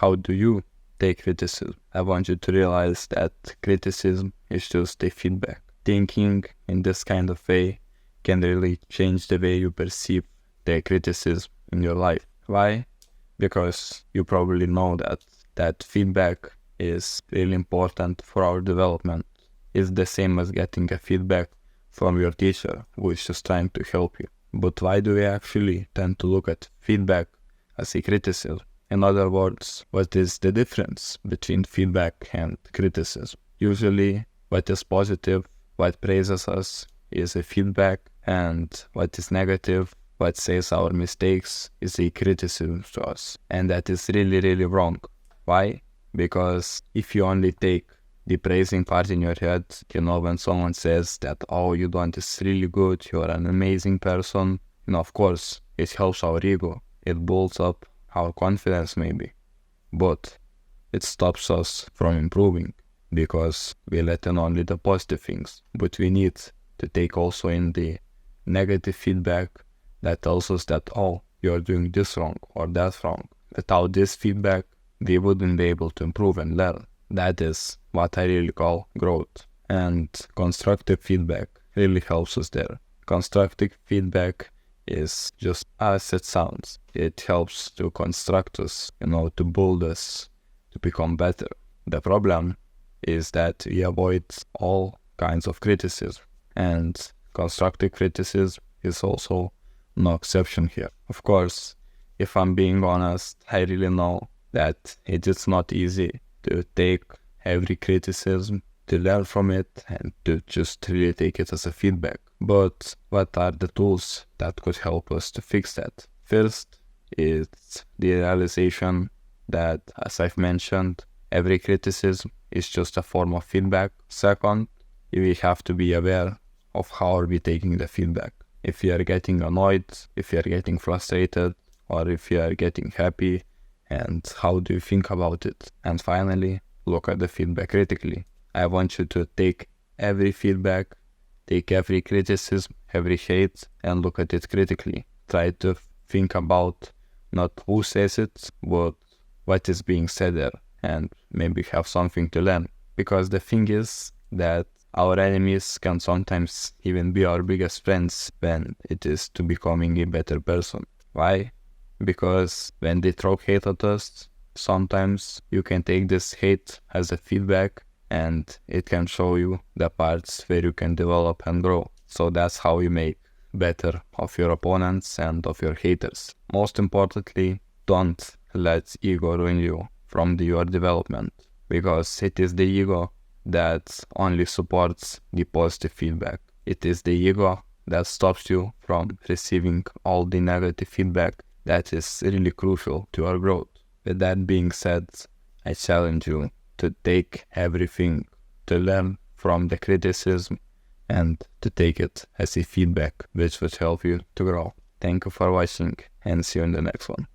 how do you take criticism? I want you to realize that criticism is just a feedback. Thinking in this kind of way can really change the way you perceive the criticism in your life. Why? Because you probably know that feedback is really important for our development. It's the same as getting a feedback from your teacher who is just trying to help you. But why do we actually tend to look at feedback as a criticism? In other words, what is the difference between feedback and criticism? Usually, what is positive, what praises us, is a feedback, and what is negative, what says our mistakes, is a criticism to us. And that is really, really wrong. Why? Because if you only take the praising part in your head, when someone says that, oh, you done this really good, you're an amazing person, of course, it helps our ego. It builds up our confidence maybe. But it stops us from improving because we let in only the positive things. But we need to take also in the negative feedback that tells us that, oh, you're doing this wrong or that wrong. Without this feedback, we wouldn't be able to improve and learn. That is what I really call growth. And constructive feedback really helps us there. Constructive feedback is just as it sounds. It helps to construct us, to build us, to become better. The problem is that we avoid all kinds of criticism. And constructive criticism is also no exception here. Of course, if I'm being honest, I really know that it is not easy to take every criticism, to learn from it, and to just really take it as a feedback. But what are the tools that could help us to fix that? First, it's the realization that, as I've mentioned, every criticism is just a form of feedback. Second, we have to be aware of how are we taking the feedback. If you are getting annoyed, if you are getting frustrated, or if you are getting happy, and how do you think about it? And finally, look at the feedback critically. I want you to take every feedback, take every criticism, every hate, and look at it critically. Try to think about not who says it, but what is being said there, and maybe have something to learn. Because the thing is that our enemies can sometimes even be our biggest friends when it is to becoming a better person. Why? Because when they throw hate at us, sometimes you can take this hate as a feedback and it can show you the parts where you can develop and grow. So that's how you make better of your opponents and of your haters. Most importantly, don't let ego ruin you from your development, because it is the ego that only supports the positive feedback. It is the ego that stops you from receiving all the negative feedback that is really crucial to our growth. With that being said, I challenge you to take everything, to learn from the criticism and to take it as a feedback which would help you to grow. Thank you for watching and see you in the next one.